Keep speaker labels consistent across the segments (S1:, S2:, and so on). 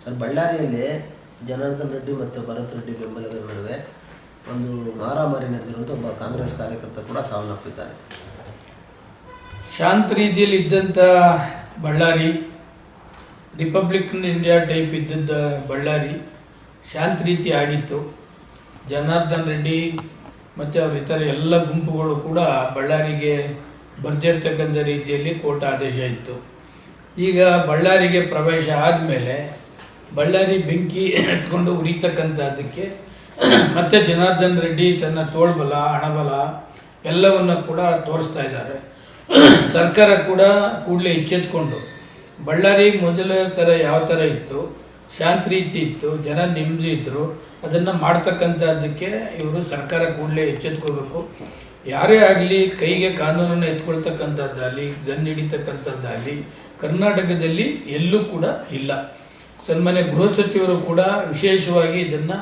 S1: Sir, ಬಳ್ಳಾರಿಯಲ್ಲಿ ಜನಾರ್ದನ್ ರೆಡ್ಡಿ ಮತ್ತು ಭರತ್ ರೆಡ್ಡಿ ಬೆಂಬಲಿಗರ ನಡುವೆ ಒಂದು ಮಾರಾಮಾರಿ ನಡೆದಿರುವಂಥ ಒಬ್ಬ ಕಾಂಗ್ರೆಸ್ ಕಾರ್ಯಕರ್ತ ಕೂಡ ಸಾವನ್ನಪ್ಪಿದ್ದಾರೆ.
S2: ಶಾಂತ ರೀತಿಯಲ್ಲಿ ಇದ್ದಂಥ ಬಳ್ಳಾರಿ, ರಿಪಬ್ಲಿಕನ್ ಇಂಡಿಯಾ ಟೈಪ್ ಇದ್ದದ್ದ ಬಳ್ಳಾರಿ ಶಾಂತ ರೀತಿ ಆಗಿತ್ತು. ಜನಾರ್ದನ್ ರೆಡ್ಡಿ ಮತ್ತು ಅವ್ರ ಇತರ ಎಲ್ಲ ಗುಂಪುಗಳು ಕೂಡ ಬಳ್ಳಾರಿಗೆ ಬರ್ದಿರ್ತಕ್ಕಂಥ ರೀತಿಯಲ್ಲಿ ಕೋರ್ಟ್ ಆದೇಶ ಇತ್ತು. ಈಗ ಬಳ್ಳಾರಿಗೆ ಪ್ರವೇಶ ಆದಮೇಲೆ ಬಳ್ಳಾರಿ ಬೆಂಕಿ ಎತ್ಕೊಂಡು ಉರಿತಕ್ಕಂಥದ್ದಕ್ಕೆ ಮತ್ತೆ ಜನಾರ್ದನ್ ರೆಡ್ಡಿ ತನ್ನ ತೋಳ್ಬಲ, ಹಣಬಲ ಎಲ್ಲವನ್ನ ಕೂಡ ತೋರಿಸ್ತಾ ಇದ್ದಾರೆ. ಸರ್ಕಾರ ಕೂಡ ಕೂಡಲೇ ಎಚ್ಚೆತ್ಕೊಂಡು ಬಳ್ಳಾರಿ ಮೊದಲ ಥರ ಯಾವ ಥರ ಇತ್ತು, ಶಾಂತ ರೀತಿ ಇತ್ತು, ಜನ ನೆಮ್ಮದಿ ಇದ್ರು, ಅದನ್ನು ಮಾಡ್ತಕ್ಕಂಥದ್ದಕ್ಕೆ ಇವರು ಸರ್ಕಾರ ಕೂಡಲೇ ಎಚ್ಚೆತ್ಕೋಬೇಕು. ಯಾರೇ ಆಗಲಿ ಕೈಗೆ ಕಾನೂನನ್ನು ಎತ್ಕೊಳ್ತಕ್ಕಂಥದ್ದಾಗಲಿ, ಗನ್ ಹಿಡಿತಕ್ಕಂಥದ್ದಾಗಲಿ ಕರ್ನಾಟಕದಲ್ಲಿ ಎಲ್ಲೂ ಕೂಡ ಇಲ್ಲ. ಸನ್ಮಾನ್ಯ ಗೃಹ ಸಚಿವರು ಕೂಡ ವಿಶೇಷವಾಗಿ ಇದನ್ನು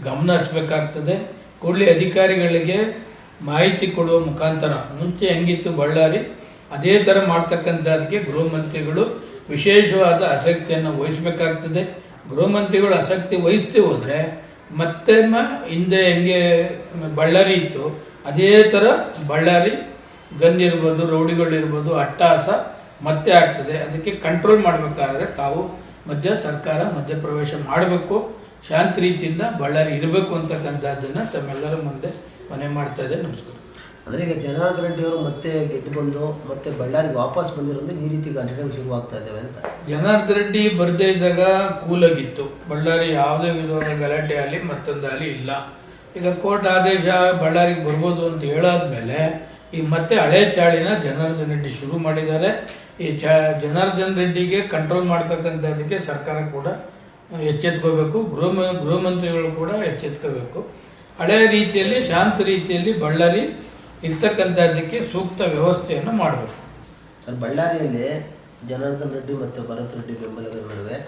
S2: ಗಮನ ಹರಿಸಬೇಕಾಗ್ತದೆ. ಕೂಡಲೇ ಅಧಿಕಾರಿಗಳಿಗೆ ಮಾಹಿತಿ ಕೊಡುವ ಮುಖಾಂತರ ಮುಂಚೆ ಹೆಂಗಿತ್ತು ಬಳ್ಳಾರಿ ಅದೇ ಥರ ಮಾಡ್ತಕ್ಕಂಥದ್ದಕ್ಕೆ ಗೃಹ ಮಂತ್ರಿಗಳು ವಿಶೇಷವಾದ ಆಸಕ್ತಿಯನ್ನು ವಹಿಸಬೇಕಾಗ್ತದೆ. ಗೃಹ ಮಂತ್ರಿಗಳು ಆಸಕ್ತಿ ವಹಿಸ್ತಿ ಹೋದರೆ ಮತ್ತೆ ಹಿಂದೆ ಹೆಂಗೆ ಬಳ್ಳಾರಿ ಇತ್ತು ಅದೇ ಥರ ಬಳ್ಳಾರಿ ಗನ್ ಇರ್ಬೋದು, ರೌಡಿಗಳಿರ್ಬೋದು, ಅಟ್ಟಹಾಸ ಮತ್ತೆ ಆಗ್ತದೆ. ಅದಕ್ಕೆ ಕಂಟ್ರೋಲ್ ಮಾಡಬೇಕಾದ್ರೆ ತಾವು ಸರ್ಕಾರ ಮಧ್ಯಪ್ರವೇಶ ಮಾಡಬೇಕು, ಶಾಂತ ರೀತಿಯಿಂದ ಬಳ್ಳಾರಿ ಇರಬೇಕು ಅಂತಕ್ಕಂಥದ್ದನ್ನು ತಮ್ಮೆಲ್ಲರ ಮುಂದೆ ಮನೆ ಮಾಡ್ತಾ ಇದೆ. ನಮಸ್ಕಾರ.
S1: ಅಂದರೆ ಈಗ ಜನಾರ್ದನ್ ರೆಡ್ಡಿ ಅವರು ಮತ್ತೆ ಗೆದ್ದು ಬಂದು ಮತ್ತೆ ಬಳ್ಳಾರಿಗೆ ವಾಪಸ್ ಬಂದಿರೋದು ಈ ರೀತಿ ಘಟನೆಗಳು ಶುರುವಾಗ್ತಾ ಇದ್ದಾವೆ ಅಂತ.
S2: ಜನಾರ್ದನ್ ರೆಡ್ಡಿ ಬರದೇ ಇದ್ದಾಗ ಕೂಲಾಗಿತ್ತು ಬಳ್ಳಾರಿ, ಯಾವುದೇ ವಿಧವಾದ ಗಲಾಟೆ ಆಗಲಿ ಮತ್ತೊಂದಾಗಲಿ ಇಲ್ಲ. ಈಗ ಕೋರ್ಟ್ ಆದೇಶ ಬಳ್ಳಾರಿಗೆ ಬರ್ಬೋದು ಅಂತ ಹೇಳಾದ್ಮೇಲೆ ಈಗ ಮತ್ತೆ ಹಳೆ ಚಾಳಿನ ಜನಾರ್ದನ್ ರೆಡ್ಡಿ ಶುರು ಮಾಡಿದ್ದಾರೆ. ಈ ಜನಾರ್ದನ್ ರೆಡ್ಡಿಗೆ ಕಂಟ್ರೋಲ್ ಮಾಡ್ತಕ್ಕಂಥದ್ದಕ್ಕೆ ಸರ್ಕಾರ ಕೂಡ ಎಚ್ಚೆತ್ಕೋಬೇಕು, ಗೃಹ ಮಂತ್ರಿಗಳು ಕೂಡ ಎಚ್ಚೆತ್ಕೋಬೇಕು. ಹಳೆ ರೀತಿಯಲ್ಲಿ ಶಾಂತ ರೀತಿಯಲ್ಲಿ ಬಳ್ಳಾರಿ ಇರ್ತಕ್ಕಂಥದ್ದಕ್ಕೆ ಸೂಕ್ತ ವ್ಯವಸ್ಥೆಯನ್ನು ಮಾಡಬೇಕು.
S1: ಸರ್, ಬಳ್ಳಾರಿಯಲ್ಲಿ ಜನಾರ್ದನ್ ರೆಡ್ಡಿ ಮತ್ತು ಭರತ್ ರೆಡ್ಡಿ ಬೆಂಬಲಿಗರ ನಡುವೆ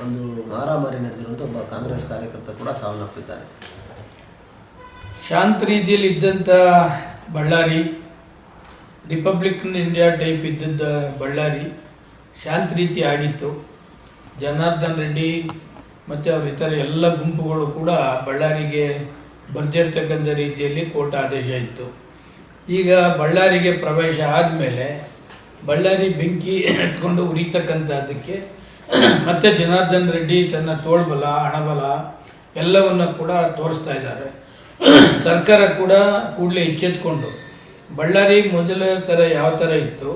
S1: ಒಂದು ಮಾರಾಮಾರಿ ನಡೆದಿರುವಂಥ ಒಬ್ಬ ಕಾಂಗ್ರೆಸ್ ಕಾರ್ಯಕರ್ತ ಕೂಡ ಸಾವನ್ನಪ್ಪಿದ್ದಾರೆ.
S2: ಶಾಂತ ರೀತಿಯಲ್ಲಿ ಇದ್ದಂಥ ಬಳ್ಳಾರಿ, ರಿಪಬ್ಲಿಕನ್ ಇಂಡಿಯಾ ಟೈಪ್ ಇದ್ದದ್ದ ಬಳ್ಳಾರಿ ಶಾಂತ ರೀತಿ ಆಗಿತ್ತು. ಜನಾರ್ದನ್ ರೆಡ್ಡಿ ಮತ್ತು ಅವ್ರ ಇತರ ಎಲ್ಲ ಗುಂಪುಗಳು ಕೂಡ ಬಳ್ಳಾರಿಗೆ ಬರ್ದಿರ್ತಕ್ಕಂಥ ರೀತಿಯಲ್ಲಿ ಕೋರ್ಟ್ ಆದೇಶ ಇತ್ತು. ಈಗ ಬಳ್ಳಾರಿಗೆ ಪ್ರವೇಶ ಆದಮೇಲೆ ಬಳ್ಳಾರಿ ಬೆಂಕಿ ಎತ್ಕೊಂಡು ಉರಿತಕ್ಕಂಥದ್ದಕ್ಕೆ ಮತ್ತೆ ಜನಾರ್ದನ್ ರೆಡ್ಡಿ ತನ್ನ ತೋಳ್ಬಲ, ಹಣಬಲ ಎಲ್ಲವನ್ನ ಕೂಡ ತೋರಿಸ್ತಾ ಇದ್ದಾರೆ. ಸರ್ಕಾರ ಕೂಡ ಕೂಡಲೇ ಎಚ್ಚೆತ್ಕೊಂಡು ಬಳ್ಳಾರಿ ಮೊದಲ ಥರ ಯಾವ ಥರ ಇತ್ತು,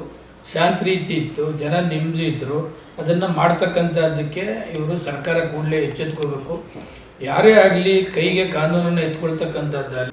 S2: ಶಾಂತ ರೀತಿ ಇತ್ತು, ಜನ ನೆಮ್ಮದಿ ಇದ್ರು, ಅದನ್ನು ಮಾಡ್ತಕ್ಕಂಥದ್ದಕ್ಕೆ ಇವರು ಸರ್ಕಾರ ಕೂಡಲೇ ಎಚ್ಚೆತ್ಕೋಬೇಕು. ಯಾರೇ ಆಗಲಿ ಕೈಗೆ ಕಾನೂನನ್ನು ಎತ್ಕೊಳ್ತಕ್ಕಂಥದ್ದಾಗಲಿ